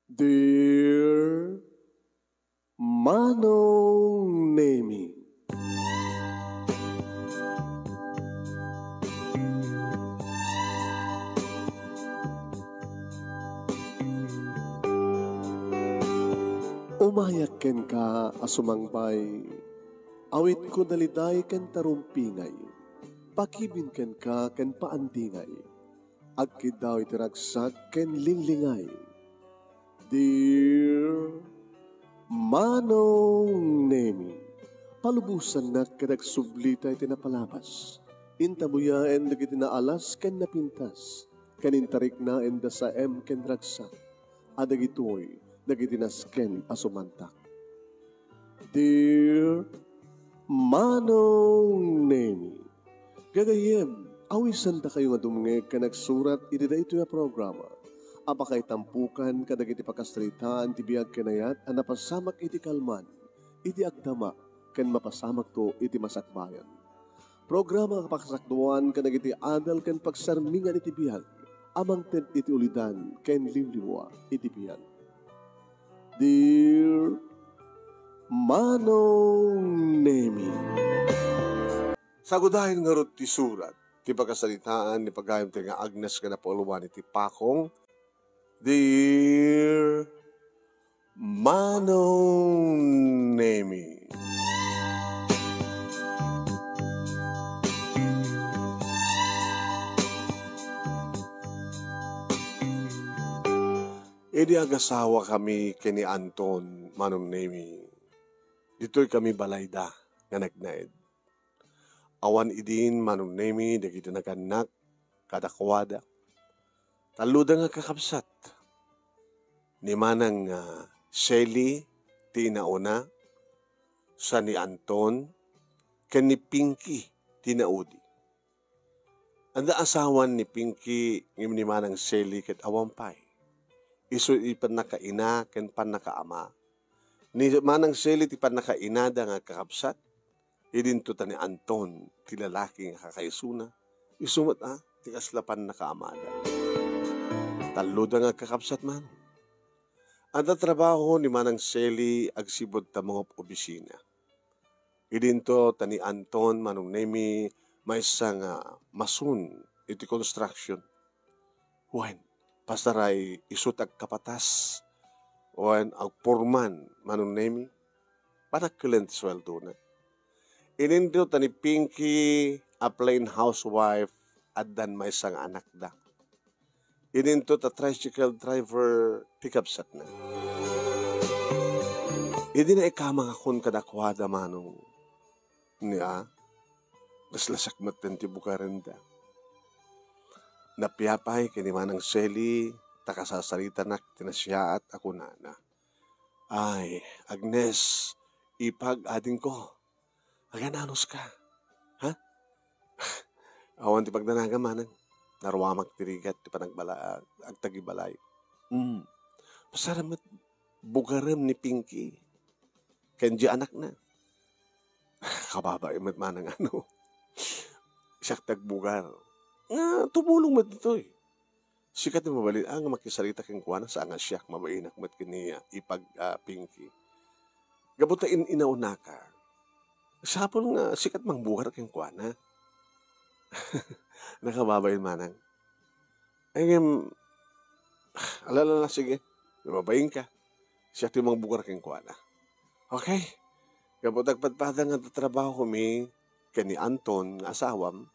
Dear Manong Nemi, umayak ken ka asumangbay, awit ko daliday ken tarumpingay, pakibin ken ka ken paandingay, agkid daw itiragsak ken linglingay. Dear Manong Nemi, palubusan na kadag sublita iti napalabas. Intabuyaen dagiti naalas ken napintas, kanintarik na enda sa ken ragsak, adagitoy dagiti nasken asumantak. Dear Manong Nemi, gagayem, awisan ta kayo nga dumngeg ka nagsurat iti dayto nga programa. Apakay tampukan kadagiti pakasritaan ti biag kenayat a napasamak iti kalman, iti agdama ken mapasamak to iti masakbayan. Programa kapakasakduan kadagiti adal ken pagsarmingan iti biag, amang ted iti ulidan ken liwliwa iti biag. Dear Manong Nemi, sagudahin nga rot ti surat, ti pagkasalitaan, ni pagayam ti nga Agnes ka na pauluan iti pakong. Dear Manong Nemi, idi agasawa kami kini Anton Manong Nemi. Dito'y kami balayda nga nagnaed. Awan idin Manong Nemi dagiti naganak kadakwada. Taluda nga kakabsat. Ni Manang Shelly ti nauna, sa ni Anton, ken ni Pinky ti naudi. Anda asawan ni Pinky ngim ni Manang Shelly ket awampay. Isu ipan nakaina ken pan nakaama. Ni Manang Shelly ti pan nakainada nga kakabsat, idinto ta ni Anton ti lalaki nga kakaisuna. Isumat ti kaslapan nakaamada. Taluda nga kakabsat man. Ang trabaho ni Manang Shelly agsibod ta mga obisina. Idinto tani Anton Manong Nemi may isang masun iti construction. Wen, pasaray isut ag kapatas. Wen, ag porman Manong Nemi. Panagkulent sweldo na. Idinto tani Pinky a plain housewife at dan may isang anak da. Idinto ta tricycle driver pick-up-sat na. Idi na ikamang akon kadakwada Manong niya. Gaslasak maten ti bukarenda. Napiyapay kini Manang Shelly takasasarita na tinasyaat ako na. Ay, Agnes, ipag-ading ko. Agananos ka. Ha? Awan ti pagdanaga Manang. Narwamak tirigat ti panagbala agtagibalay. Pasaramat bugarem ni Pinky. Kenji anak na. Kababa imat Manang Siyak tagbugar. Nga tumulong mat dito eh. Sikat na mabalin ang makisarita keng kuwana sa nga siyak mabainak mat kini ipag Pinky. Gabutain inauna ka. Sapol nga sikat mang bugar keng kuwana. Nakababayin Manang. Ay alala sige. Mababayin ka. Siya timang bugar keng kuwana. Okay. Kapag tagpadpada nga trabaho kami kani Anton nga asawam,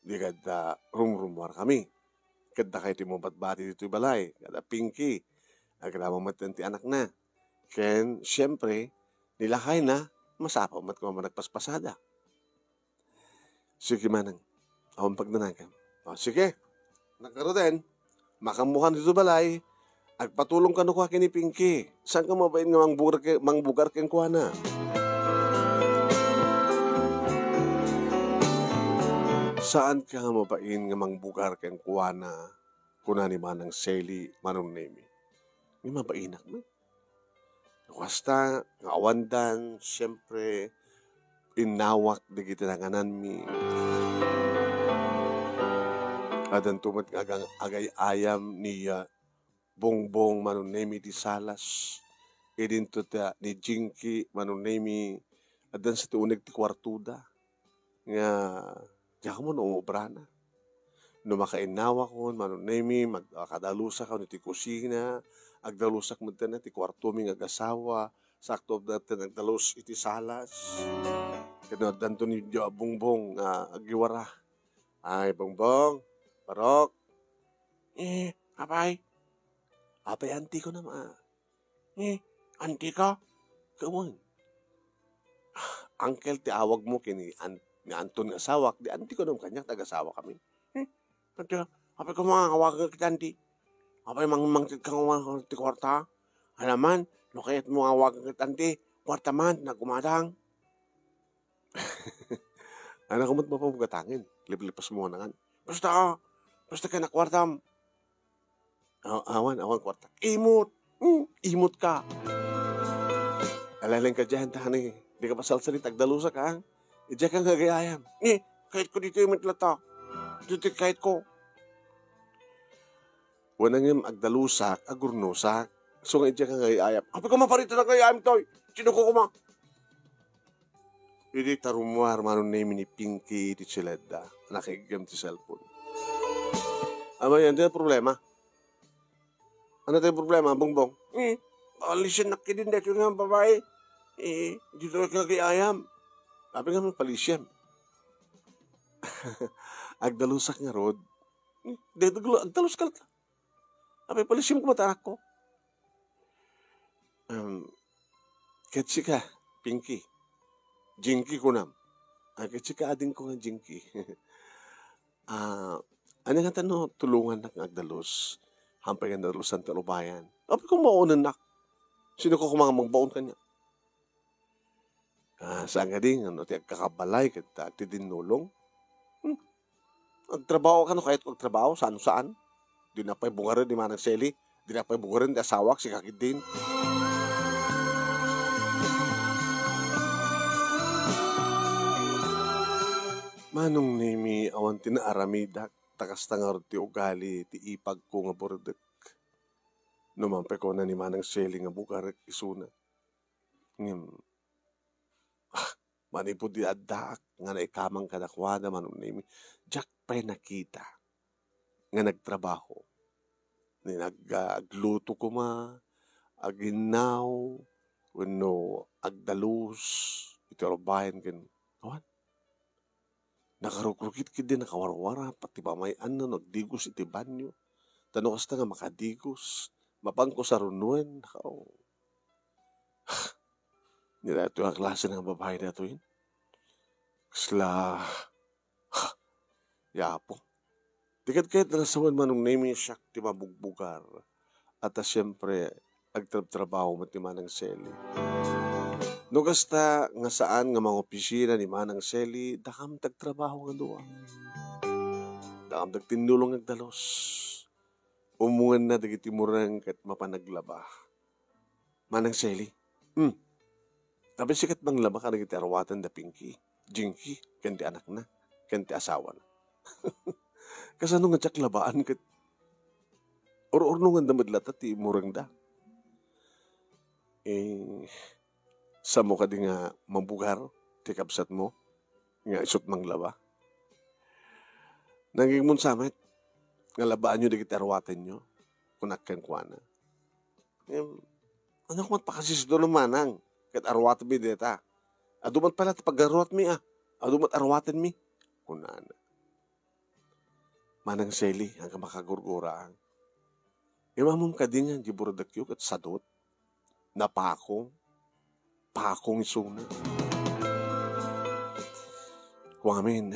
di kada rumrumwar kami. Kada kayo timumbatbati dito'y balay. Kada Pinky. Agramamatan ti anak na. Ken, siyempre, nilakay na, masapaw mat ko managpaspasada. Sige Manang. Awang pagdanagan. Sige. Nagkaroon makamuhan dito balay. Agpatulong ka no kwa kini Pinky. Saan ka mabain nga mangbugar ken kwa na? Saan ka mabain nga mangbugar ken kwa na? Kuna ni Manang Shelly Manong Nemi. Ni mabainak mo. Basta nga awandan, siyempre, inawak digiti nanganan mi. Adan tumat nga agay ayam ni Bongbong manunemi ti Salas. Idin to ta ni Jinky manunemi adan sa tuuneg ti kwartuda. Nga, diya mo no umubra na. No makainawa ko, manunemi, magkadalusak ko ti kusina, agdalusak mo na ti kwarto mi agasawa, sakto natin nagdalus iti Salas. Kano danto ni Bongbong agiwara. Ay, Bongbong, Barok, apay, apay anti ko naman. Anti ka? Kawan. Uncle, ti awag mo kini ni Anton nga asawak, di anti ko naman kanya, taga-asawa kami. Anti, apay ko mga kawagan kita, anti. Apay mangtit kang ti kwarta. Alaman, no kaya't mo awagan kita, anti, kwarta man, nagumadang. Anak ko mo't mapamugatangin, liplipas mo na nga. Basta ka na kwartam. Awan kwarta. Imot ka. Alalang ka dyan, tani. Di ka pasalsalit, agdalusa ka. Diyan kang gagayayam. Kahit ko dito yung matlata. Dito kahit ko. Wanang yung agdalusak, agurnusak. So nga diyan kang gagayayam. Api ko maparito na gagayayam to'y. Sino ko kuma? Hindi tarumuar manon name ni Pinky ti Chileda. Nakigam ti cellphone. Ama yan, di na problema. Ano tayo problema, Bongbong? Palisyan na kidin dito nga babae. Dito ka kagayayam. Sabi nga mo, palisyan. Agdalusak nga, Rod. Agdalus ka lang. Sabi, palisyan ko matarak ko. Ketsi ka, Pinky. Jinky ko nam. Ketsi ka ading ko nga Jinky. Ano nga tanong, tulungan na ng agdalus. Hampay nga dalusan talubayan. Sabi ko maunan na. Sino ko kumang magbaon kanya? Saan nga din, ti kakabalay, ti dinulong. Agtrabaho ka no, kahit agtrabaho, saan? Di na pa'y bungarin di Manang Seli. Di na pa'y bungarin di asawak, si kakit din. Manong nimi awan tinaaramidak, takas tangar ti ugali, ti ipag ko nga bordek. Numampay ko na ni Manang Seli nga bukarek isuna. Manipod di adak, nga naikamang kadakwada, manong nimi. Jack pa'y nakita, nga nagtrabaho. Agluto ko aginaw, agdalus, ito bayan kin. Awan. Nakarukrukit din, nakawarwara, pati pamayan na, nagdigos iti banyo. Tanong kasta nga makadigos, mapangko sa runuan, nila ito ang klase ng babae na ito yun. Kasla, yapo. Tikat-kahit na nasawan manong name siya, ti mabugbugar. At siyempre, agtrabaho mo ti Manang Seli. No kasta nga saan nga mga opisina ni Manang Seli, dakam tagtrabaho nga doon. Dakam tagtinulong agdalos. Umungan na dagiti murang kat mapanaglaba. Manang Seli, Tapi sikat bang laba ka dagiti arwatan da Pinky, Jinky, kanti anak na, kanti asawa na. Kasano nga tsak labaan kat or-orno nga damadlata ti murang da. Sa mo ka di nga mabugar, ti kapsat mo, nga isot mang laba. Naging mun samit, nga labaan nyo dagiti arwatan nyo, kunakkan kwa na. Ano kung matpakasis doon ng manang, kat arwatan mi deta. Adumat pala ti pag-arwat mi adumat arwatan mi. Kunana. Manang Seli, hanggang makagurguraan. Imamom ka din nga, di buradakyo, kat sadot, napakong isuna. Kung amin,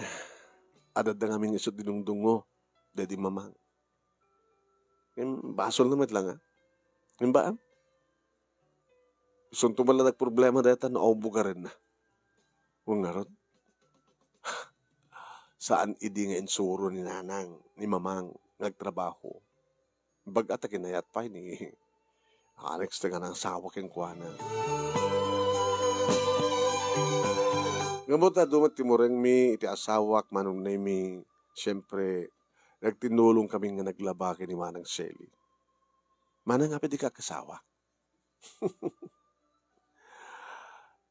adad na ngamin isot dinungdungo, dadi mamang. Basol naman lang Yung ba? Sunto man lang problema data na bugarin na. Kung nga ron, saan idi nga insuro ni nanang, ni mamang, nagtrabaho. Bagat kinayat pa ni Alex na nga ng asawa keng kuwana. Ngamot na dumat timureng mi, iti asawak, manong na mi, siyempre, nagtinulong kami nga naglaba ni Manang Seli. Mana nga pwede ka kasawa?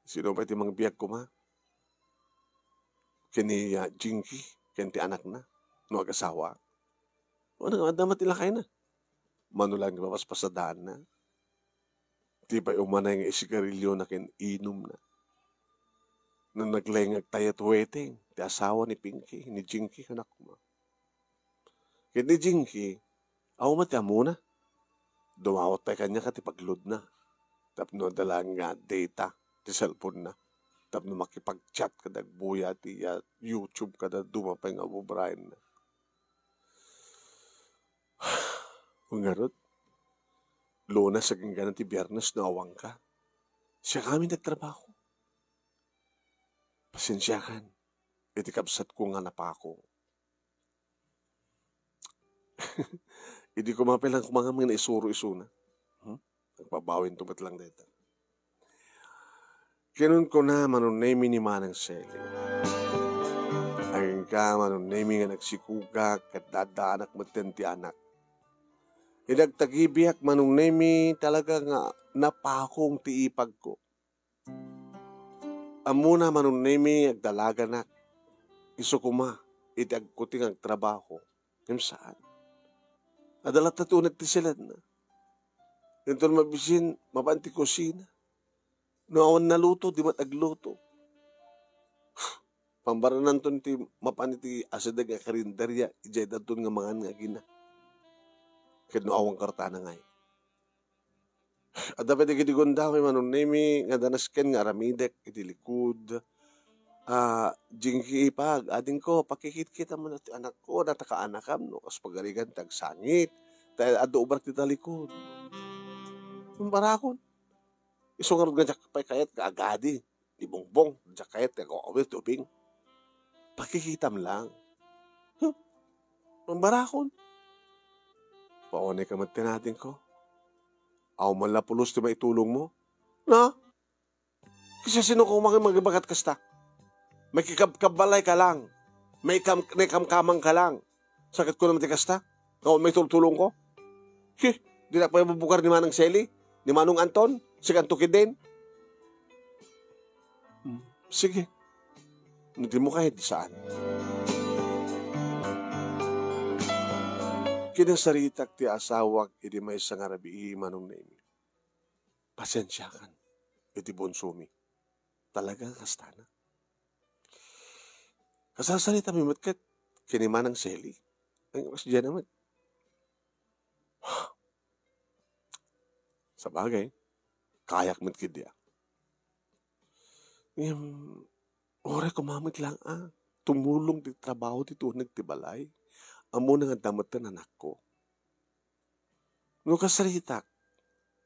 Sino pa iti mga biyak ko ma? Kini Jinky, kenti anak na, no agasawa. O nga, damat nila kayo na. Manulang di papaspasadaan na. Di pa umanay nga isigarilyo na inom na. Nang naglengag tayo at wedding, ti asawa ni Pinky, ni Jinky, anak ko ma. Kaya ni Jinky, ako matya muna. Dumawat pa kanya ka ti pagload na. Tapno dalang nga data, ti cellphone na. Tapno makipag-chat ka dagbuya ti YouTube ka na dumapay nga bubrahin na. Kung garot, Lunes saging ganan ti Biyernes na awang ka. Siya kami nagtrabaho. Pasensyakan, iti kapsat ko nga napako. Hindi ko mapilang kumanga mga naisuro-iso na. Nagpabawin tumat lang dito. Kinun ko na manunay ni Manang Seli. Ang ka manunay nga nagsikuga kat dadaanak matenti anak. Idagtagibiyak manunay talaga nga napakong tiipag ko. Amuna manunay agdalaga na. Iso kuma, itagkuting ang trabaho. Yung saan? Adalat na tunag ti sila na. Ito mabisin, mapanti kusina. No awan naluto, di matagluto. Pambaranan to ti mapaniti asadag nga karinderya, ijay datun nga mga nga gina. Kaya no awang kartana ngay. At dapat ikitigonda ko manong nemi, nga danasken nga aramidek, itilikod. Jinky ipag, ading ko, pakikit-kita mo na ti anak ko, nataka-anakam, no? Kas pagarigan, tagsangit. Tayo adobrak ti talikod. Barakon. Isungarod nga jak pay kayat ka agadi. Di bongbong, jak kayat ka awit tubing. Pakikitam lang. Barakon. Paone ka matinatin ko. Aw malapulos ti maitulong mo. Na? Kasi sino ko magibagat kasta? May kikabbalay ka lang. May kamkamang ka lang. Sakit ko naman ti kasta? Aw may tulong ko? Di na pa bubukar ni Manang Seli? Ni Manong Anton? Si Kantukid din? Sige. Hindi mo kahit saan. Kinasaritak ti asawag iti may sangarabi manong nemi. Pasensyakan. Iti bonsumi. Talaga kastana. Kasasarita mi matkat kini Manang Seli. Ang mas dyan naman. Sa bagay, kayak matkid ya. Ore kumamit lang tumulong di trabaho dito nagtibalay. Amo na nga damatan anak ko. No kasaritak,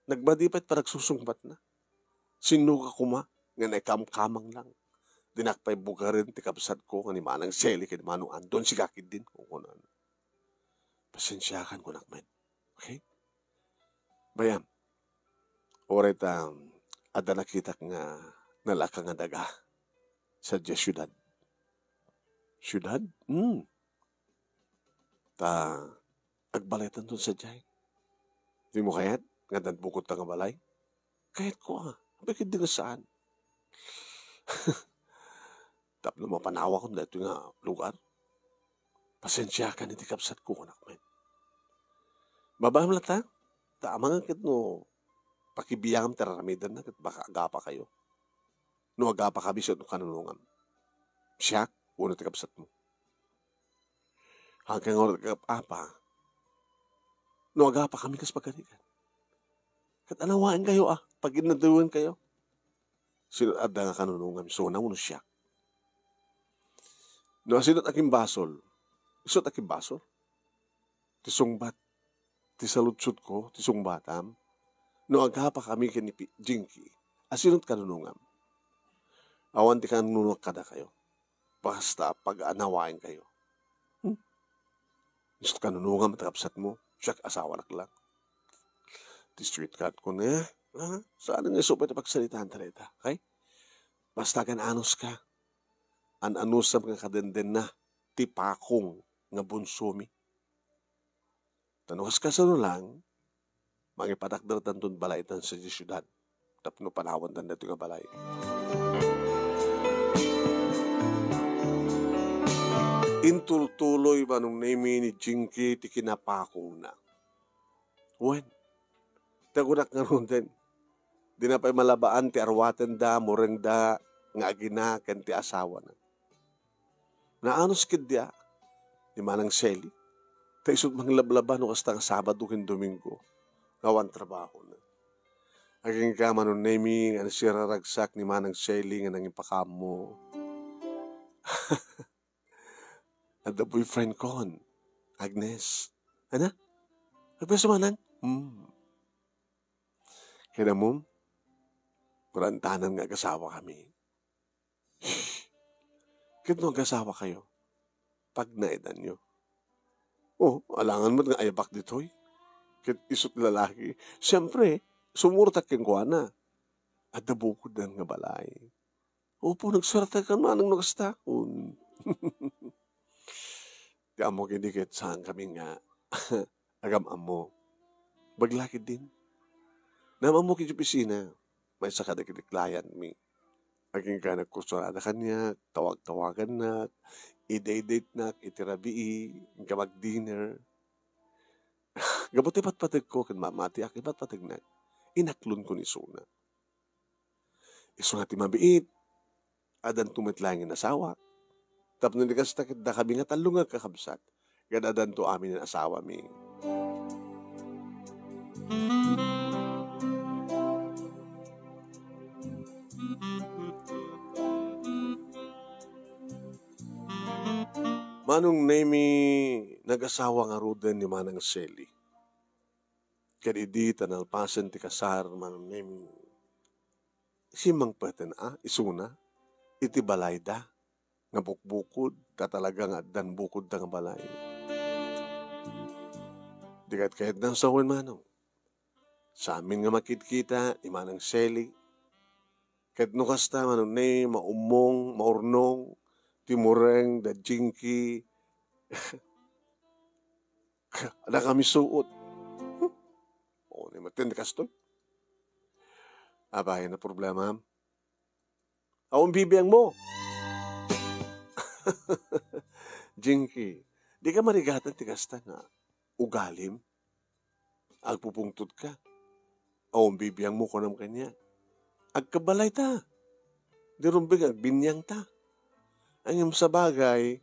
nagbadipat pa nagsusungbat na. Sino ka kuma, nga naikamkamang lang. Dinakpay bugarin ti kapsat ko nga ni Manang Seli kay Manong Anton si kakid din kung kunan. Pasensyakan ko nakmed. Okay? Bayam, oray ada nakitak nga nalaka nga daga sa syudad. Syudad? Agbaletan dun sa jay. Di mo kayat? Nga bukod nga balay? Kayat ko Bakit di nga saan? Tapno mapanawa ko na ito nga lugar. Pasensya ka ni kapsat ko nakmed. Babam lata? Tama nga kit no pakibiyam teraramidan na baka agapa kayo. No agapa ka bisyo no kanunungan. Siya, uno ti kapsat mo. Hanggang oras apa, no agapa kami kas pagkalikan. Kat anawaan kayo pag inaduwan kayo. Sino adda nga kanunungan, so na mo siya. No asinot aking basol, isot aking basol. Tisungbat, tisalutsut ko, tisungbatam. No agapa kami kini Jinky, asinot kanunungan. Awan ti kanunungan kada kayo. Basta pag-anawain kayo. Gusto kanunungan matakapsat mo, siya asawa nak lang. Ti street cat ko na, saan nga iso pa ito pagsalitaan talita, okay? Basta kan anos ka, an-anusam nga kadenden na, ti pakong nga bunsumi. Tanukas ka sa lang, Mangipadakder tanton balay tan sa syudad. Tapno panawan tan dito nga balay. Intultuloy manong nemi ni Jinky ti kinapakong na. Wen, tagunak nga ron din. Di na pa'y malabaan ti arwaten da, mureng da, nga agina, kan ti asawa na. Naanos kid dia, di manang Shelly, ta isot mang lablaban no kasta nga Sabado ken Domingo, ngawan trabaho na. Aging ka manon nemi, nga nasiraragsak ni manang Shelly nga nangipakam mo. At the boyfriend ko, Agnes. Ano? Agnes manan? Kaya mo, marantanan nga kasawa kami. Kaya nung kasawa kayo, pag naedan nyo. Oh, alangan mo nga ayabak dito'y. Kaya isot lalaki. Siyempre, sumurtak kang kuha na. At nabukod na nga balay. Opo, nagswarta ka manang nakastakon. Di amo kinikit saan kami nga agam amo. Baglaki din. Naman mo kinyo pisina. May saka na kiniklayan mi. Aging ka nagkusura na kanya, tawag-tawagan na, i-date na, itirabii, ka mag-dinner. Gabuti patpatag ko, kan mamati aki patpatag na, inaklon ko ni Suna. Iso nga ti mabiit, adan tumitlangin asawa. Tapos nilikas takit na kami nga talungan kakabsat, ganadan to amin ang asawa mi. Manong nemi nag-asawa nga ruden ni manang Shelly. Kadidi tanalpasan ti kasar manong nemi. Simang peten isuna, iti balay da, nga bukbukod, tatalaga nga dan bukod da nga balay. Di kahit nang sawin manong. Sa amin nga makikita ni manang Shelly, kahit nukasta manong nemi, maumong, maurnong, timureng, da Jinky, ada kami suot. O, ni matindi kastoy. Abahin na problema. Awang bibiyang mo. Jinky, di ka marigatan ti kasta nga ugalim. Agpupungtod ka. Awang bibiyang mo ko nam kanya. Agkabalay ta. Di rumbig agbinyang ta. Ang yung sa bagay,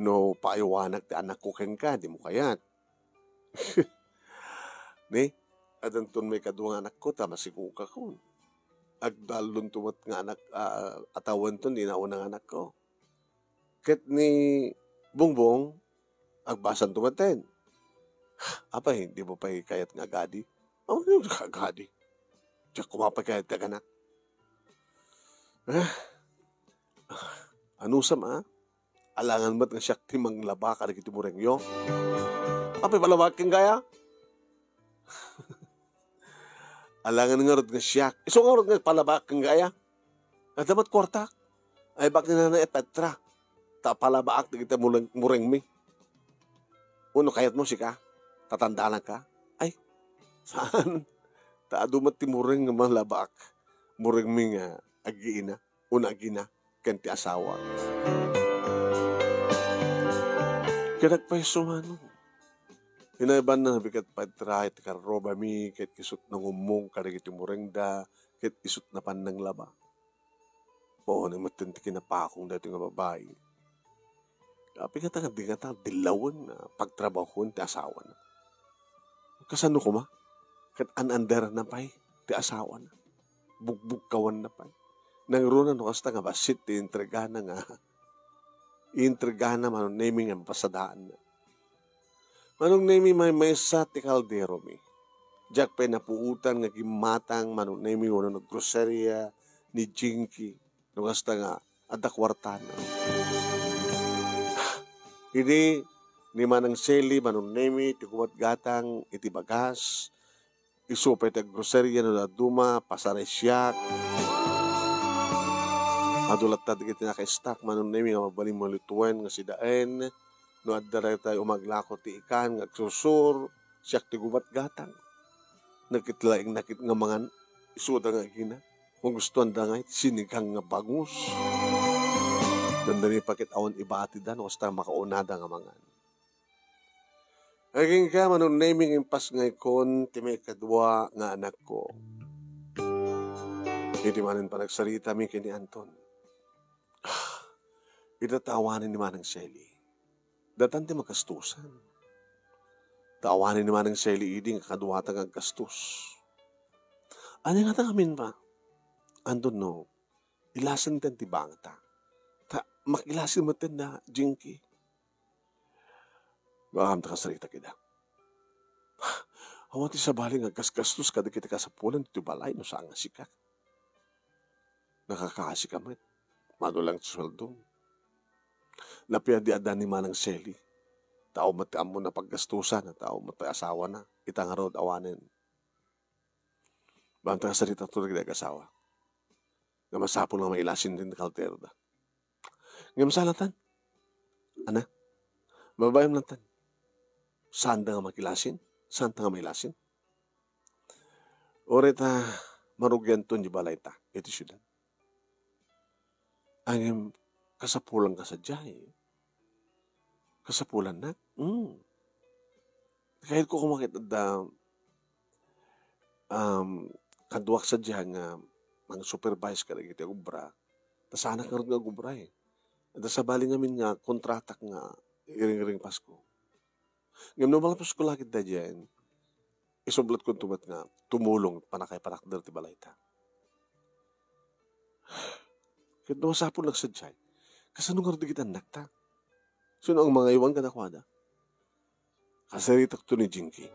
no paiwanak ti anak ko ken ka, di mo kayat. Ni, adanton may kaduang anak ko, tamasikuka ko. Agdalon tumat nga anak, atawan ton, di naunang anak ko. Ket ni Bongbong, agbasan tumaten. Apa, hindi mo pa kayat nga gadi? Ano yung kagadi? Diyak kumapay kayat ka anak. Ano sama? Alangan ba't nga siyak timang laba ka na kitimureng yo? Apay palabak kang gaya? Alangan nga rod nga siyak. Iso nga rod nga palabak kang gaya? Nadamat kwartak. Ay bak na na Petra. Ta palabaak na kita mureng mi. Uno kayat mo si ka? Tatandalan ka? Ay, saan? Ta adumat ti mureng nga malabak. Mureng mi nga agiina. Una agina. Kanti asawa. Kaya nagpaiso ano. Hinaiban na nabigat Petra, iti karoba mi, kahit isot ng umong, karag iti murengda, kahit isot na pan ng laba. Oo, namatinti kinapakong dati nga babae. Kapi ka nga di nga dilawan na pagtrabahon ti asawa na. Kasano ko ma? Kahit anandera na pa'y ti asawa na. Bugbog kawan na pa'y. Nangruna no kasta nga basit ti intrigana nga. Intrigana manong naming ang pasadaan na. Manong naming may sa ti kaldero mi. Diyak pa napuutan nga gimatang manong naming wano naggroceria ni Jinky. No kasta nga adakwartana. Hindi ni manang Shelly manong naming ti kumatgatang iti bagas. Isupay ti groceria no daduma pasaresyak. Madulat ta digit naka-stack manong nami nga mabaling malituan nga si daen no adda tayo umaglako ti ikan nga agsusur siyak ti gubat gatang. nakitlaing nakit nga mangan, isuda nga gina. Kung gustuan da nga, sinigang nga bangus. Dandani pakit awan ibati da, no, basta makaunada nga mangan. Aging ka, manong naming impas nga ikon, timay kadwa nga anak ko. Hindi manin pa nagsarita mi kini Anton. Itatawanin ni Manang Shelly. Datan ti magkastusan. Taawanin ni Manang Shelly iding kaduwatang ang kastus. Ano nga tangamin ba? Andun no, ilasan tan ti bangta. Makilasin mo tan na, Jinky. Bakam ta kasarita kita. Awan ti sabaling agkasgastos kada kita kasapulan ti balay no sa nga sikat. Nakakaasi kamit. Madulang sweldo. Napia di adan ni Manang Shelly. Tao matiam mo na paggastusan, tao mati asawa na. Itang arod awanin. Banta kasarita to na asawa. Nga masapon nga mailasin din kaltero da. Ngayon masalatan. Ana, mabayam lang tan. Saan da nga makilasin? Saan da nga mailasin? Orita, marugyan to di balay ta. Ito syudad. Ang kasapulan ka sa jay. Kasapulan na? Kahit ko kumakit da kaduwak sa jay nga mga supervise ka na kita gubra. Tas anak nga nga gubra eh. At sa bali ngamin nga kontratak nga iring-iring Pasko. Ngayon nung mga Pasko lakit da dyan, isublat ko tumat nga tumulong panakay parakdar ti balay ta. Kahit namasapon lang sa dyan, kasano nga rin kita nakta? Sino ang mga iwan ka nakwada? Kasaritak to ni Jinky.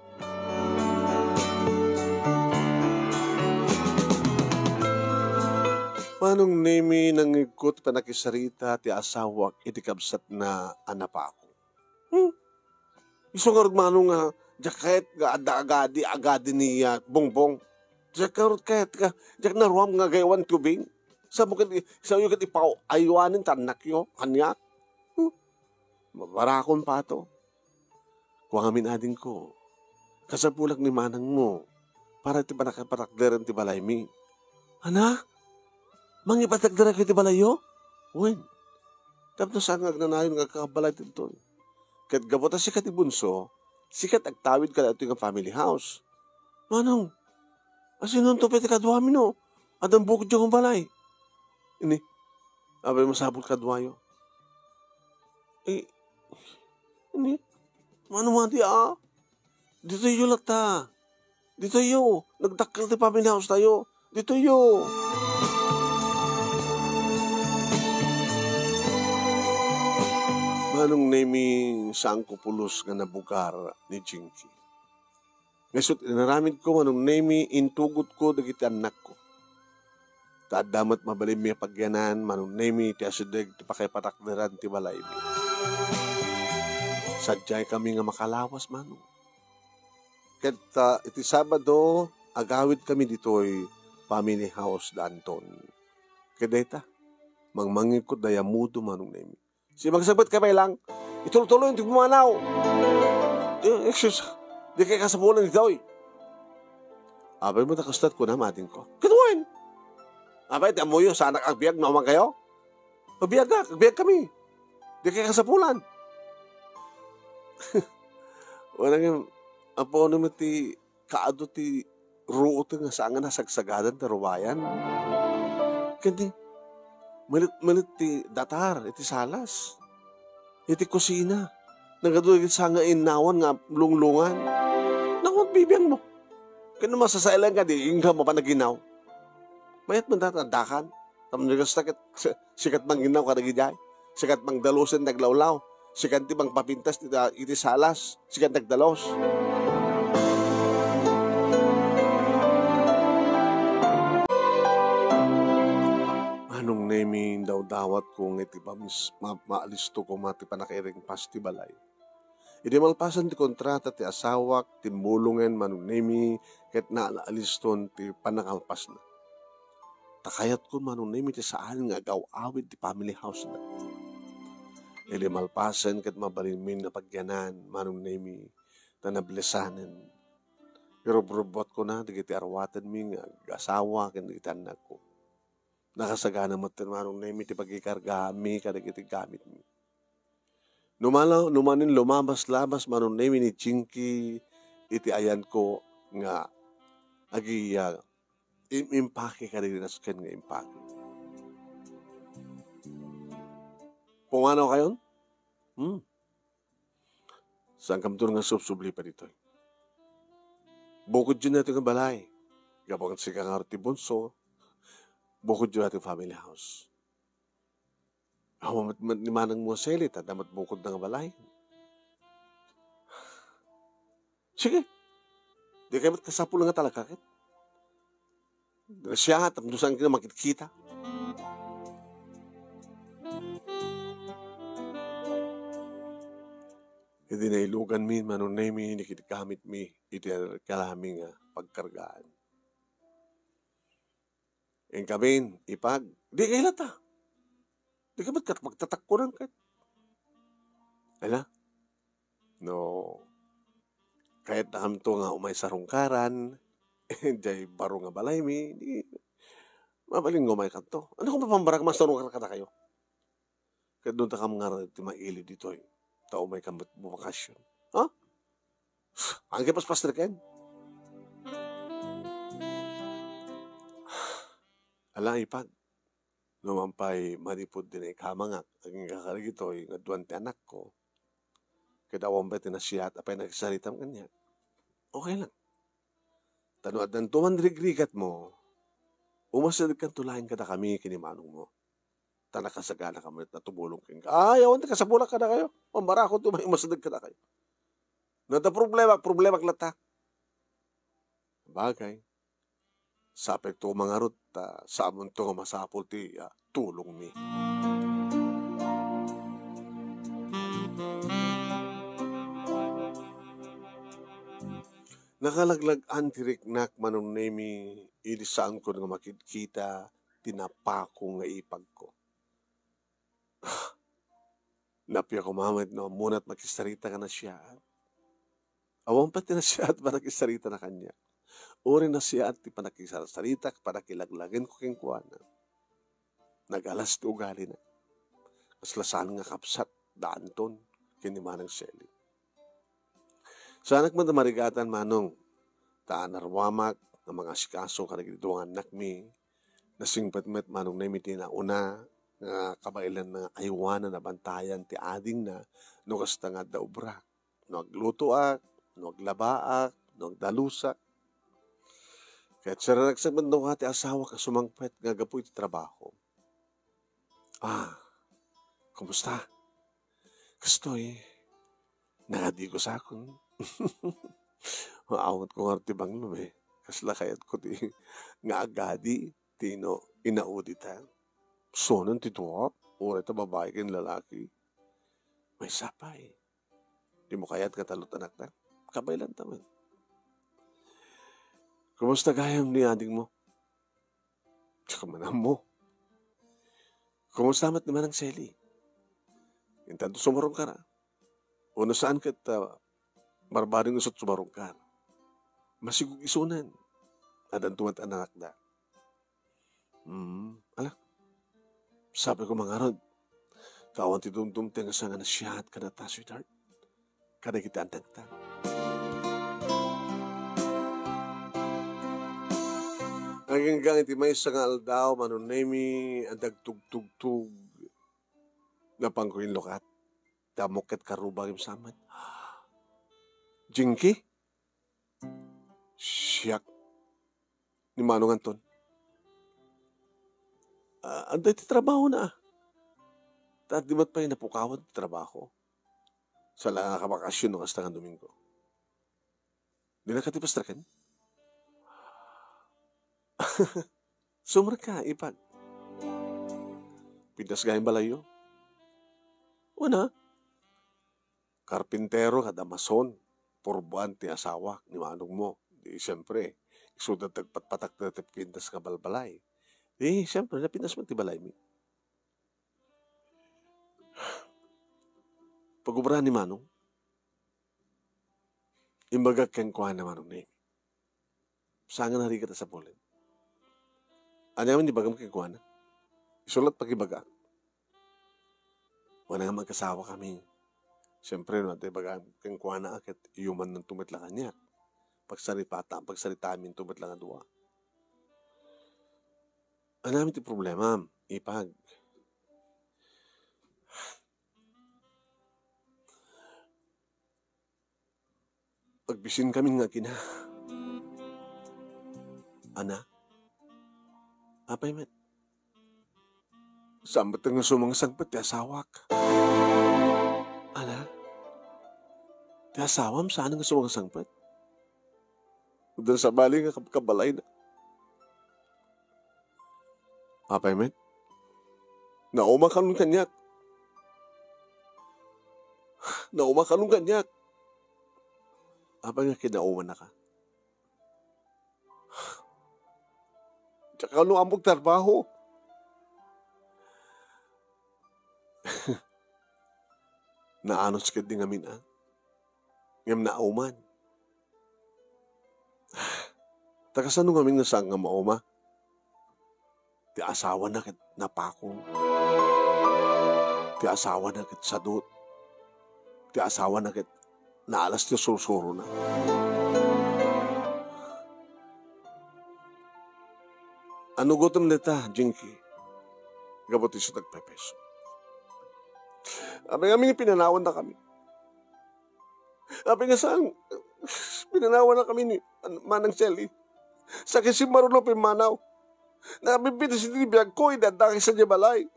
Manong nemi nang ikot panakisarita ti asawak iti kabsat na anapa ako. Iso nga rin manong nga jaket nga agadi ni bongbong. Jakarot kahit ka, jak na ruam nga gaywan tubing. Sa iyo kat ipaw aywanin tanak yo, kanyak. Mabarakon pa to. Kung amin ading ko, kasapulak ni manang mo, para ti panakaparakderan ti balay mi. Ana? Mangipatagdara kayo ti balayo? Wen. Tapos sa nagnanayon nga kakabalay tito. Kat gabota si katibunso, sikat agtawid ka na ito yung family house. Manong, asin to pwede kadwa no? Adang bukod yung balay. Ini, abay masabot kadwayo. Ini, manong mati Dito yung lata. Dito yung, nagdakil ti family house tayo. Dito yung. Manong naming saang kupulos nga nabugar ni Jinky. Ngasot, inaramid ko manong naming intugot ko dagiti anak ko. Taadamat mabalim miya pagyanan, manong naming ti asideg ti pakipatakderan ti balay mi. Sadyay kami nga makalawas manong. Ket iti Sabado, agawid kami dito'y family house da Anton. Kedeta, mangmangin ko dayamudo manong naming. Si magsabat ka ba lang? Ituloy-tuloy, hindi pumanaw. Di kayo kasapulan nito eh. Abay mo nakastat ko na mating ko. Katuin. Abay, di amoy sa anak agbiag naman kayo. Agbiag ka, agbiag kami. Di kayo kasapulan. Wala nga, apo naman ti kaado ti ruot nga saan nga nasagsagadan ti ruwayan. Kandi, malit ti datar, iti salas, iti kusina, nagadulit sa nga inawan nga lunglungan. Naku, bibiyang mo. Kaya naman sasailan ka, di yung mo pa naginaw. Mayat man datandakan, tamang nagastakit, sikat mang ginaw ka nagijay, sikat mang dalusin naglawlaw, sikat ti mang papintas iti salas, sikat nagdalos. Anong naming daw dawat kong iti maalisto ko mati panakairing pas ti balay. Idi malpasan ti kontrata ti asawak, ti mulungen manong nami, ket naaliston ti panakalpas na. Takayat ko manong nami ti saan nga gaw-awid ti family house na. Idi malpasan ket mabalimin na pagyanan manong nami na nablesanen. Irub-rubot ko na, digiti arwatan mi nga asawa, ken digiti anak ko. Nakasagana mo manong nemi ti pagikargami, kadagiti gamit mi. Numanin lumabas-labas manon nemi ni Chinky, iti ayan ko nga agi impake kadagiti nasken nga impake. Pungano kayon? Saan kamto nga subsubli pa dito? Bukod dyan natin ang balay. Gabang si Kangarti Bonso, bukod dyan natin family house. Ako ni manang mo selit, at damat bukod ng balay. Sige. Di kayo kasapulo nga talaga kakit. Siya nga, tamdusan ka na makikita. Hindi na ilugan mi, manunay mi, nikikamit mi, iti kalami nga pagkargaan. Ang kabin, ipag, di kayo lata. Di ka ba't magtatakkuran ka? Ala? No. Kahit na kami to nga umay sarungkaran, jay baro nga balay mi, di, mabaling umay ka to. Ano kung mapambarak mas sarungkar ka na kayo? Kaya doon ta kam nga rin maili dito eh. Tao may kamot bumakasyon. Ha? Ang kipas-pas na ken? Ala ipag. Lumampay maripod din ay kamangak. Ang kakarigito ay nga duwante anak ko. Kadawang ba tinasiyat apay nagsalitam kanya. Okay lang. Tanuad ng tumandrig-rigat mo, umasalig kang tulahin ka na kami kinimanong mo. Tanakasagana ka mo at natubulong ka. Ayaw, hindi kasabulak ka na kayo. Pambara ko ito, may umasalig ka na kayo. Nada problema klata. Bagay. Sapek to mga rot, sa amon to nga masapol ti tulong mi. Nakalaglag antiriknak manong nemi ilisaan ko nga makikita tinapako nga ipag ko. Napya ko mamad no, munat makisarita ka na siya. Awang pati na siya at panakisarita na kanya. Uri na siya at panakisarita, panakilaglagin ko king kuwana. Nagalas ti ugali na. Kaslasan nga kapsat, daanton, kinimanang seli. Sa anak man marigatan manong, taanarwamak, ng mga asikaso kanagituang anak mi, nasingpatmet manong nemiti na una, nga kabailan na aywanan na bantayan ti ading na no kasta nga daubrak, no aglutoak, no aglabaak, no agdalusak. Kahit sa nagsaman no ti asawa ka sumangpet nga gapu iti trabaho. Kumusta? Kastoy, nangadi ko sa akong. Maawat ko nga ti banglo eh. Kasla kayat ko ti nga agadi, tino inaudita. Sonon ti tuwa, ura ito babae kin lalaki. May sapay. Di mo kayat katalot anak na. Kabaylan taman. Kumusta gayam ni ading mo? Tsaka manam mo. Kumusta mat naman ang seli? Intanto sumarong ka na. Una saan kat barbaring usot sumarong ka. Masigug isunan. Adan tumat anak na. Ala. Sabi ko mga rod, kawan ti dumdum nga sa nga nasyat ka na ta, sweetheart. Kada kita antang-tang. Hanggang iti may sa nga aldaw, manunemi, andag tug-tug-tug, napangkuin lokat, damoket karubagim samat. Jinky? Siyak. Ni Manong Anton. Anday ti trabaho na. At di mat pa yung napukawad ti trabaho. Sa lang kabakasyon ng kastangan Domingo. Di na katipas na kan? Sumra ka, ipag. Pintas gayang balayo. Una, karpintero kada mason, purbuan ti asawa ni Manong mo. Di siyempre, isudat tagpatpatak na pintas ka balbalay. Siyempre, napintas mo ti balay mi. Pag-ubrahan ni Manong, imbagag kang kuha na Manong na Saan nga nari kita sa pulit? Ano naman di bagam kikuha na? Isulat pagibaga. Wala nga magkasawa kami. Siyempre, no, di baga kikuha na akit iuman ng tumitla kanya. Pagsalita amin tumitla nga duwa. Ano namin ti problema? Ipag. Pagbisin kami nga kina. Ana? Apay met? Sambat nga sumangsang pati asawak. Ana? Ti asawam saan nga sumangsang pati? Doon sa bali nga kabalay na. Apay met? Nauma ka nung kanyak. Nauma ka nung kanyak. Apay nga kinauman na ka. Tsaka nung amog trabaho. Naanos ka din ngamin ngam nauman. Takasan nung ngamin nasang nga mauma. Ti asawa na kit napakong. Ti asawa na kit sadot. Ti asawa na kit naalas ti sursuro na. Ano gutom nita, Jinky? Gabot iso nagpepeso. Abi nga pinanawan na kami. Abi nga saan? Pinanawan na kami ni Manang Shelly. Sa kasi marunong pimanaw. Nabibita si Tibiyag ko, idadaki sa Jabalay.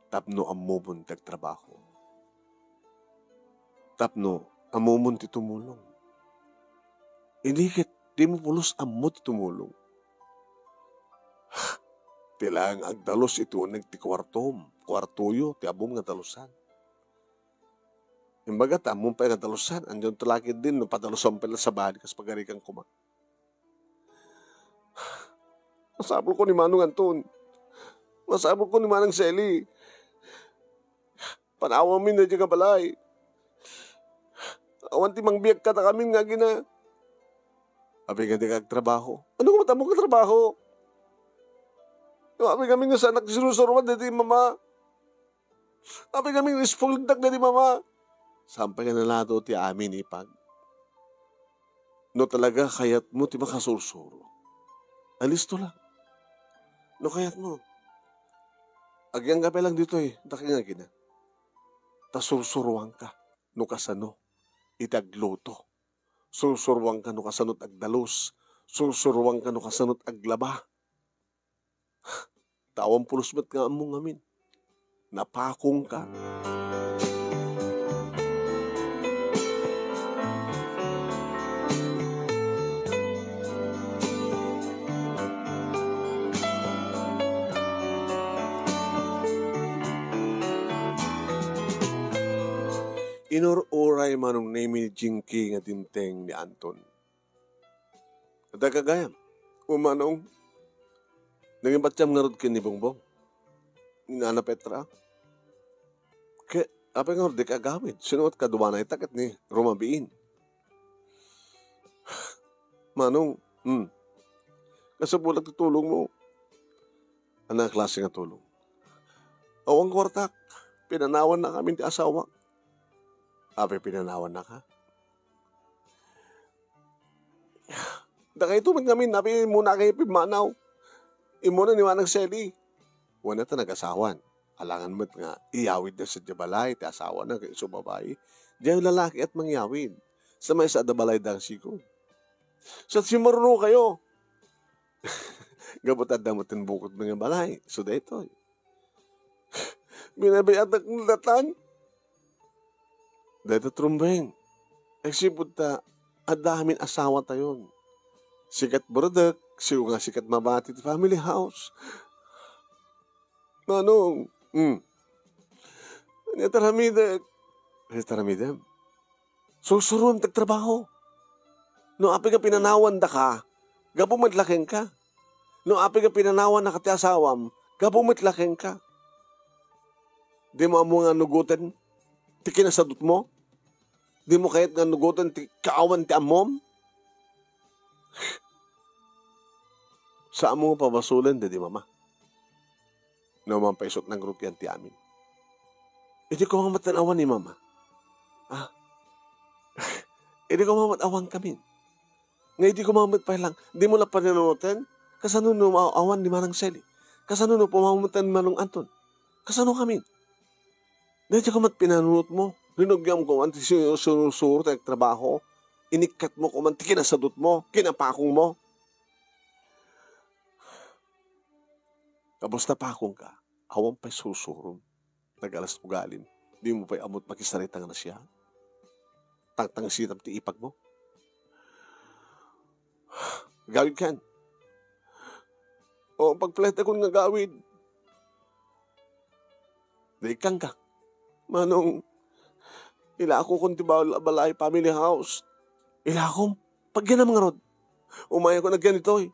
Tapno amumon tagtrabaho. Tapno amumon ti tumulong. Inikit, di mo pulos amot tumulong. Tilang agdalos ito nagti kwartuyo, ti abom nga dalusan. Imbaga tamong pa nga dalusan, andyan tulakid din, no padalusan pala sa bahan, kas pagarikan kuma. Masabol ko ni Manong Anton. Masabol ko ni Manang Shelly. Panawa min na di ka balay. Awan ti mangbiyag ka na kami nga gina. Abi nga di kagtrabaho. Ano kung matamo ka trabaho? Abi kami nga sa anak sinusuruan na di mama. Abi kami nga ispuldag na di mama. Sampay ka nalato ti amin ipag. No talaga kayat mo ti makasursuro. Alis to lang. No kayat mo. Agyang gabi lang dito daki nga gina. Tasursuruan ka. No kasano. Itagluto. Sursuruan ka no kasanot agdalos. Sursuruan ka no kasanot aglaba. Tawang pulusmat nga among amin. Napakong ka. Inururay manong name ni Jinky nga dimteng ni Anton. At kagayam, umanong, naging batsyam nga rod ni Bongbong, ni Nana Petra. Kaya, apa nga rod, di kagawid, sinuot kaduwa na itakat ni Romabiin. Manong, kasabulag tutulong mo. Ano ang klase nga tulong? Awang kwartak, pinanawan na kami ti asawa. Ape, pinanawan na ka? Dakay ito man kami, napi muna kayo pimanaw. Imo na ni Manang Shelly. Wala ta nag-asawan. Alangan mo't nga, iyawid na sa Jabalay, ti asawa na kayo sa babae. Diyan lalaki at mangyawid. Sa may sa Dabalay dang sikod. So, si marunong kayo. Gabot at damutin bukod mga balay. So, dito. Binabayat na kong latan. Dito trumbeng. Eksipod ta, adamin asawa tayon. Sikat buradak, siyo nga sikat mabati ti family house. Manong, Netaramidek. Netaramidem. Susuron tagtrabaho. No api ka pinanawan da ka, gapumatlaking ka. No api ka pinanawan na kati asawam, gapumatlaking ka. Di mo nga nugutan, tikinasadot mo. Di mo kahit nga nugutan ti kaawan ti amom? Saan mo pabasulan di mama? Naman paisot ng rupyan ti amin. Hindi ko mamatanawan ni mama. Ah, hindi ko mamatawan kami. Nga hindi ko mamatpailang. Di mo lang pananonotan. Kasano no maawan ni Manang Sally? Kasano no pumamutan Manong Anton? Kasano kami? Dahil ko mat pinanunot mo. Rinugyam ko man ti sinusuro tayo trabaho. Inikat mo ko man ti kinasadot mo. Kinapakong mo. Kapos na pakong ka. Awan pa'y susurom. Nagalas mo galin. Di mo pa'y amot makisaritang na siya. Tangtang sitap ti ipag mo. Gawid kan. O pagplete ko nga gawid. Di kang ka. Manong, ila ako kung balay family house. Ila akong pagyan ng mga rod. Umaya ko nagganito eh.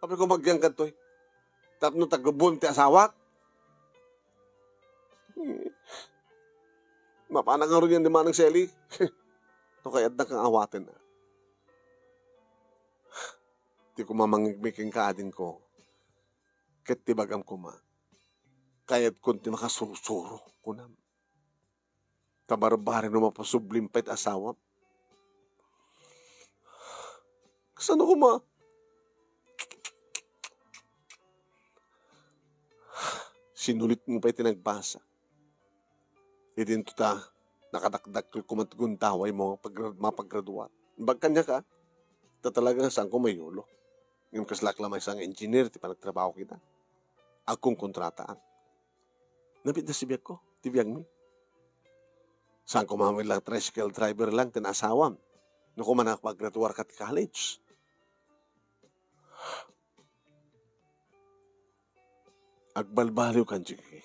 Sabi ko magyan ka to eh. Tapno tagabun ti asawak. Mapanang nga rin yan di Manang Sally. Ito kaya't na kang awatin na. Di ko mamangigmiking kaadin ko. Kat tibagam ko ma. Kaya't kunti makasurusuro ko na. Tabarbari no mapasublim pa'y asawa. Kasano ko ma? Sinulit mo pa'y tinagbasa. Idin ta, nakadakdak kumatuguntaway mo mapaggraduat. Bagkanya ka, talaga saan ko may yulo. Yung kaslaklamay sang engineer, ti panagtrabaho kita. Akong kontrataan. Nabit na si biyag ko, ti biyag mi. Saan ko mamay lang, tricycle driver lang, tinasawam. Naku man nakapaggraduar ka ti college. Agbalbaliw kan jigi.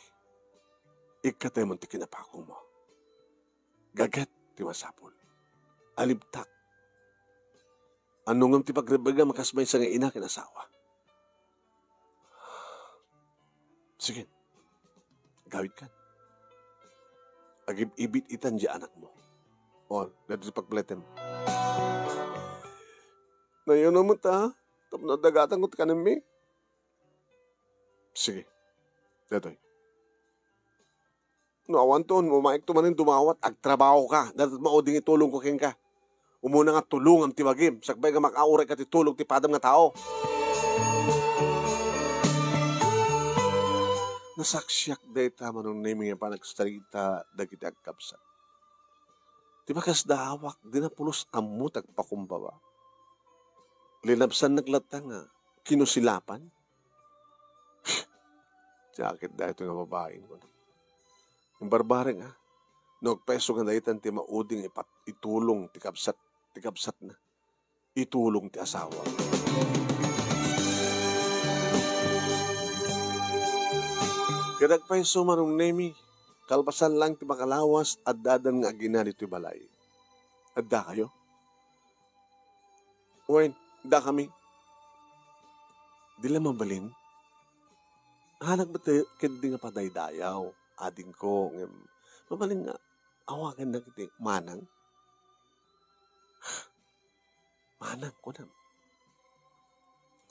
Ikatay mo ti kinapakong mo. Gagat ti masapol. Alibtak. Anong ti pagrebaga makasmay sa nga ina kinasawa. Sige. Gawid kan. Agib-ibit itan di anak mo. O, dito sa pagpletem. Ngayon naman ta. Tapos nadagatan ko ti kanami. Sige. Datoy. No, awan to, umaik to manin dumawat, agtrabaho ka, dapat mauding itulong ko king ka. Umuna nga tulong ang tibagim, sakbay nga makauray ka titulong ti padam nga tao. Nasaksyak day tama nung naming nga panagstarita dagiti agkapsat. Di ba kas dawak, dinapulos ammo tagpakumbaba. Linabsan naglatang nga, kinusilapan. Sakit dahil ito nga babaeng mo. Yung barbareng ha, nagpeso nga dahil ti mauding itulong ti kapsat na. Itulong ti asawa. Kaya nagpeso manong nemi, kalpasan lang ti makalawas at dadan nga aginali ti balay. Adda kayo? Uwain, da kami. Dila mabalin? Hanag ba tayo, kindi nga padaydayaw, ading ko, mabaling nga, awagan na kiti, manang. Manang ko na.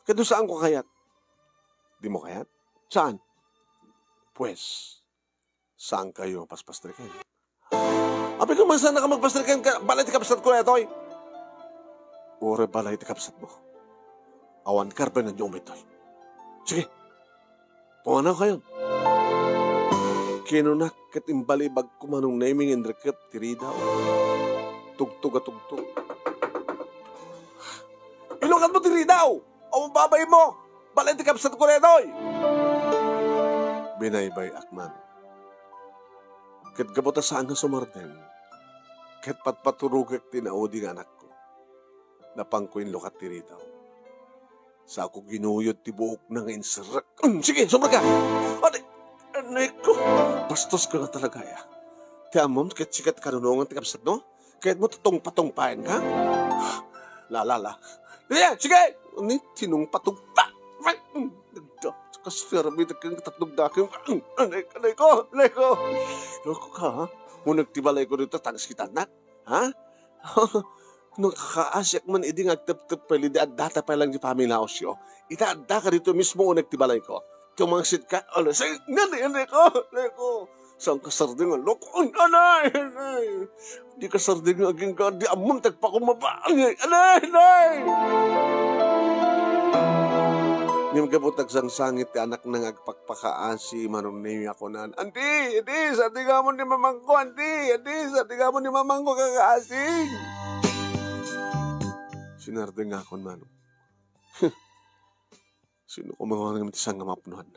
Kaya saan ko kayat? Di mo kayat? Saan? Pues, saan kayo paspastrikan? Abi ko man saan na ka magpastrikan ka, balay ti kapsat ko na ito'y. Ure balay ti kapsat mo. Awan karpe na niyo umitoy. Sige. Pumanaw kayo. Kinunak kat imbalibag kumanong naming indrekap tiridaw. Tugtog at tugtog. Ilukat mo tiridaw! O babay mo! Balay ti kapsat ko retoy! Binaybay akman. Kat gabota saan nga sumarten. Kat patpaturugak tinaudi nga anak ko. Napangkuin lukat tiridaw. Sa ako ginuyod ti buok na nga insarak. Sige, sumra ka! Anay ko! Bastos ka na talaga ya. Ti amom, kahit sikat kanunungan ti kapsat no? Kahit mo tatong-patong paen ka? Lalala. Sige! Ani, tinong patong pa! Kasirami na kang tatlong daking. Anay ko! Loko ka ha? Ngunag tibalay ko dito, tagas kita nak. Ha? Nung kakaasyak man, idi ngagtap-tap pali, di adata pa lang di pamilya siyo. Itaadda ka dito mismo ngunag tibalay ko. Tumangsit ka, say, nanay ko. Saan ka sarding ang loko? Ay, anay. Di ka sarding ang aging ka, di amam tagpakumaba. Anay. Ngam kabutag sang sangit ti anak nang agpakpakaasi manunay ako nan. Andi, sa tiga mo ni mamangko, andi, sa tiga mo ni mamangko kakaasing. Sinarding ako man. Sino ko mga naman ti sang mapnuhan.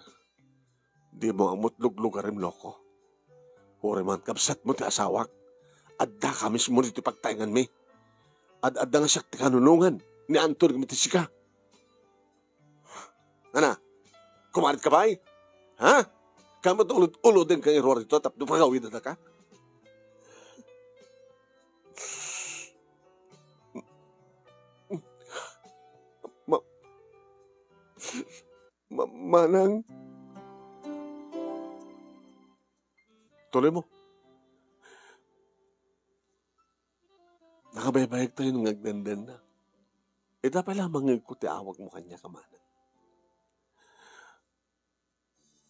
Di mo amot lugar-lugarim loko. Ore man kapsat mo ti asawak. Adda ka mismo dito pagtaingan mi. Adda nga siya ti kanunungan. Ni Anton kami ti sika. Ana, kumarit ka ba eh? Ha? Kamu tulad din kang error ito tapos pagawin na ka? Manang. Tuloy mo. Nakabaybayag tayo nung nagdandan na. Dapat lamang ikuti awag mo kanya ka, Manang.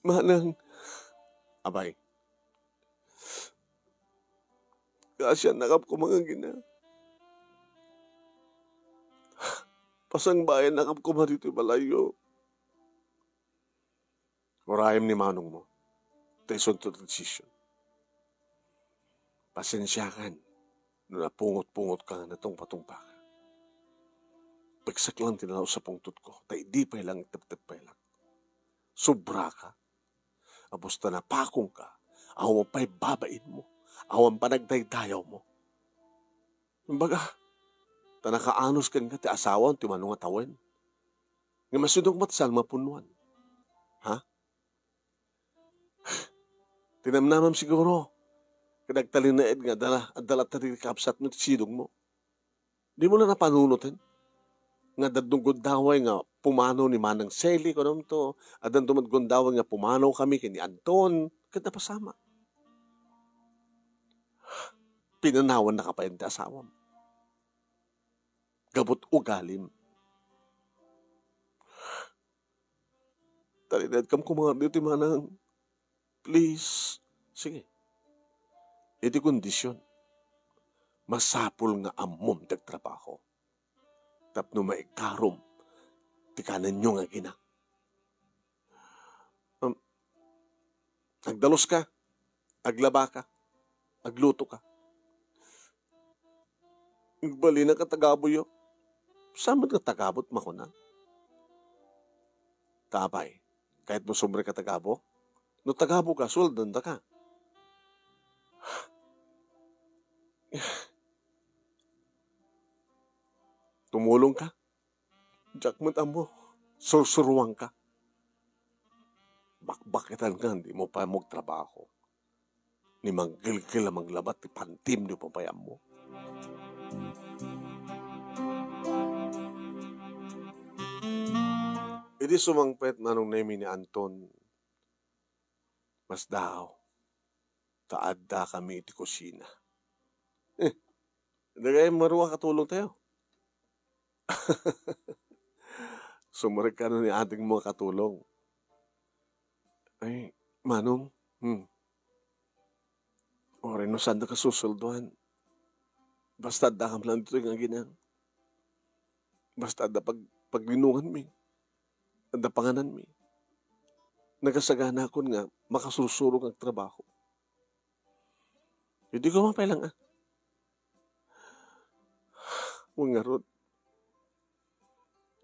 Manang. Abay. Kasya nakap ko mga gina. Pasang bayan nakap ko marito balayo. Orayam ni Manong mo. Taison to decision. Pasensyakan. Napungot-pungot ka na itong patungpa ka. Pagsak lang tinalaw sa pungtot ko. Tay di pa ilang tap-tap pa ilang. Sobra ka. Abusta na pakong ka. Awan pa'y babain mo. Awan pa nagdaydayaw mo. Kumbaga, tanakaanos kang ka ti asawan ti manong atawin. Nga masunong matsal mapunuan. Ha? Tinamnamam siguro. Kadagtalin na nga dala tari kapsat mo ti sidong mo. Di mo na napanunutin. Nga dadong gundaway nga pumanaw ni Manang Seli ko naman to. At dadong gundaway nga pumanaw kami kini Anton. Kada pasama. Pinanawan na kapain ti asawam. Gabot ugalim. Talinad kam kumangat dito Manang. Please. Sige. Iti kondisyon. Masapul nga amom tagtrabaho. Tapno maikarom. Tikanan nyo nga gina. Agdalos ka. Aglaba ka. Agluto ka. Igbali na katagabo yo. Saan ka tagabot makuna? Tabay. Kahit mo sumre katagabo. No tagabo ka, suldan da ka. Tumulong ka. Jakmat mo. Sursuruang ka. Bakbakitan ka, hindi mo pa magtrabaho. Ni manggilgil ang maglabat, ni pantim ni papayam mo. Idi sumangpet manong nemi ni Anton. Mas daw. Taadda kami iti kusina. Dagay maruwa katulong tayo. Sumarik ka na ni ating mga katulong. Ay, Manong, Ore no saan na kasusulduhan. Basta da kam lang dito nga ginang. Basta da paglinungan mi. Da panganan mi. Nagasagana ako nga makasusurong ang trabaho. Hindi ko mapailang Mga rod.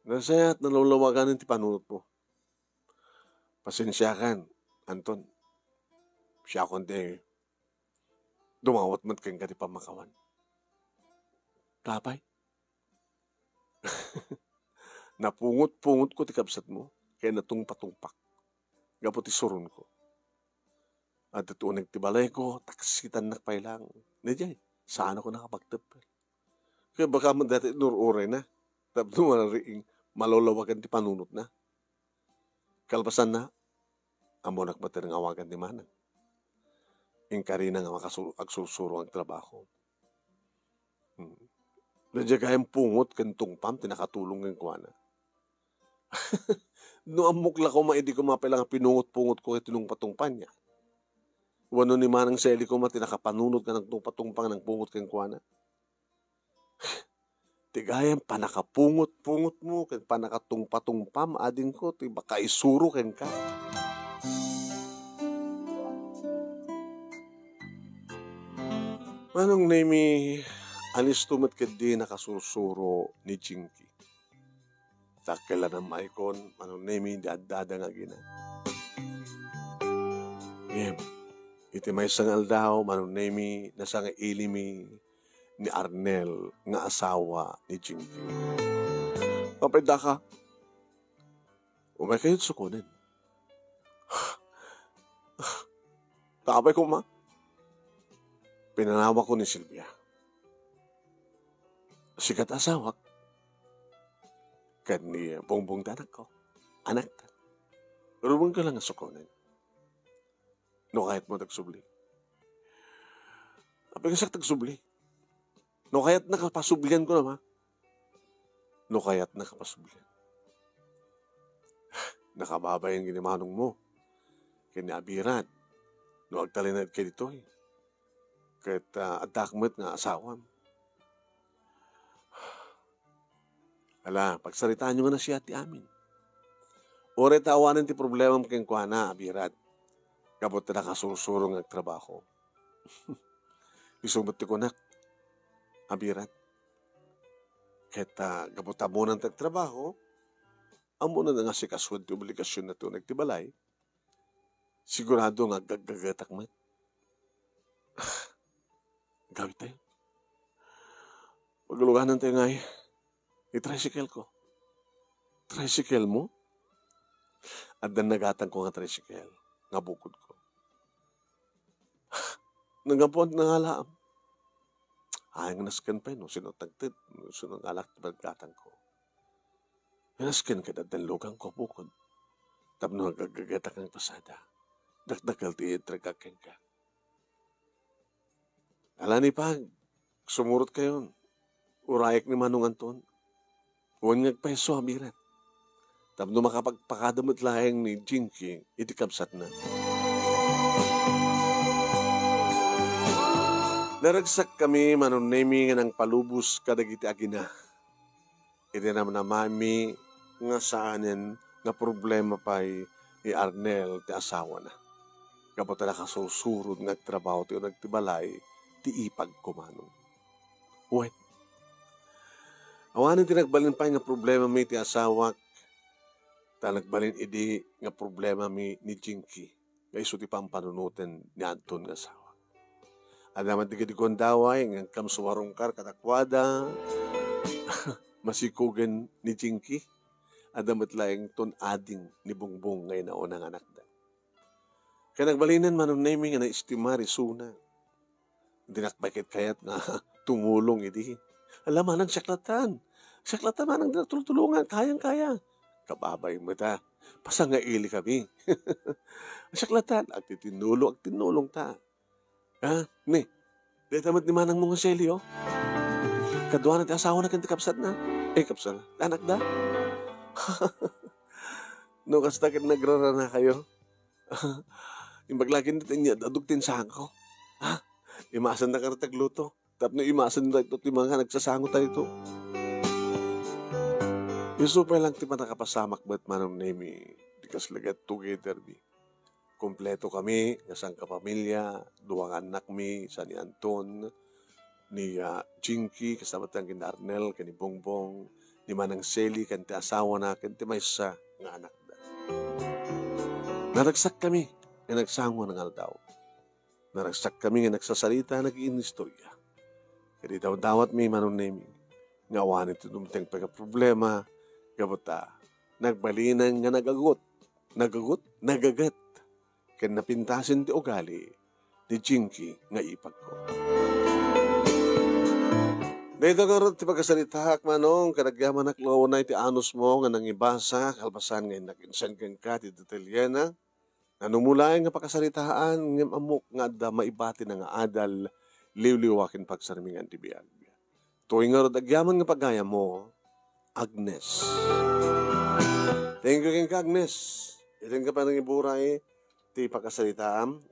Nasaya at nalulawagan ti panunot mo. Pasensyakan, Anton. Siya kundi dumawat mat kang kati pamakawan. Tapay. Napungot-pungot ko ti kapsat mo. Kaya natungpa-tungpak. Gapot ti surun ko. At ito nagtibalay ko, taksitan nakpailang. Nadjay, saan ako nakapagtapal? Kaya baka man dati nururay na. Tapos naman riing malulawagan ti panunot na. Kalpasan na, amo nakbatir ng awagan ti Manang. Ingka rin nga agsusuro ang trabaho. Nadya kayang pungot kantong pam, tinakatulong ng kuwana. No amukla ko maidi ko mapilang pinungot-pungot ko itinong patungpan niya. Wano ni manang seli ko tinakapanunod ka ng patungpang ng pungot kang kuwana. Tigayang panakapungot-pungot mo, panakatungpatungpam ading ko, baka isuro ken ka. Manong nemi alis tumat kadi nakasusuro ni Jinky. Takela ng maikon, manong nemi dadada nga gina. Iti may sangal daw, manong nemi nasanga ilimi ni Arnel nga asawa ni Jinky. Kapeda ka, umay kayo't sukunin. Takapay ko ma. Pinanawa ko ni Silvia. Sikat asawak. Kani bongbong danak ko. Anak ta. Rumang ka lang sukunin. No kahit mo tagsubli. Apay kasak tagsubli. No kaya't nakapasublihan ko naman. No kaya't nakapasublihan. Nakababa yung ginimanong mo. Kaya abiran. No agtalinad kayo dito eh. Kahit adakmet nga asawam. Ala, pagsaritaan nyo nga na siya ti amin. Ore tawanan ti problema mo keng kuhana, abirat. Kabot na nakasursurong ang trabaho. Isumot ti kunak, abirat. Kahit kabot mo ng trabaho, amo na nga si kaswad ti obligasyon na ito nagtibalay, sigurado nga gagatakmat. Gawit tayo. Paguluganan tayo nga i-tricycle ko. Tricycle mo? At dan nagatang ko nga tricycle. Nga bukod ko. Nagapon na nga laam. Ayang naskan pa no. Sinutagtid. Sunong alak pagkatang ko. Naskan ka dan lugang ko bukod. Tapno gagatak ang pasada. Dakdakal ti itragakin ka. Ala ni pag, sumurot kayo. Urayak ni Manong Anton. Huwag ngagpeso abirat. Tapno makapagpakadamot lahing ni Jinky, itikabsat na. Naragsak kami manunemi nga ng palubos kadagiti agina. Iti naman na mami nga saanin na problema pa'y ni Arnel ti asawa na. Kapag na kasusurod nga trabaho ti nagtibalay, ti ipag kumanong. Uwet. Awanin ti nagbalin pa nga problema mi ti asawak, ta nagbalin idi nga problema mi ni Jinky, nga iso ti pampanunutin ni Anton nga asawa. Adaman ti kadikon daway, nga kamsuwarong kar katakwada, masikugan ni Jinky, adamat laing ton ading ni Bongbong ngay naunang anak da. Kaya nagbalinan manong naming nga na-estimari suna. Dinakbakit kayat nga tumulong iti. Alam manang saklatan. Saklatan manang dinatulungan. Kayang-kaya. Kababay mo ta. Pasangaili kami. Saklatan. At tinulong ta. Ha? Ni. Detamat ni manang mga selyo. Kadwa na ti asawa na kanti kapsat na. Kapsat. Anak da. No, kastakit nagrarana kayo. Imbaglagin natin niya. Adugtin saan ko. Ha? Imasan na karatagluto. Tapno imasan na ito, mga nagsasango tayo ito. Yung super lang ti nakapasamak ba't manong nemi, di kaslagat together di. Kompleto kami, nasang kapamilya, duwang anak mi, sa ni Anton, ni Jinky, kasama tayong kina Arnel, kani Bongbong, ni Manang Seli, kanti asawa na, kanti may sa nga anak da. Naragsak kami, nga nagsango na nga daw. Naragsak kami nga nagsasalita, nag-iinistorya. Kaya daw-dawat may manong naming. Nga awan ito dumitang pagka-problema. Gabuta, nagbalinan nga nagagot. Nagagat. Kaya napintasin ti ugali ni Jinky nga ipag ko. Dito karon ti pagkasalita manong kadagyaman naklaw na iti anos mo nga nangibasa kalbasan nga nakinsan kang ka ti Detaliana. Nanumulayan nga pakasaritaan, ngem amok nga adda maibati na nga adal, liwliwakin pagsarmingan ti biag. Tuwing nga rod agyaman nga pagaya mo, Agnes. Thank you, King Agnes. Ilan ka pa nang iburay, ti pakasaritaan.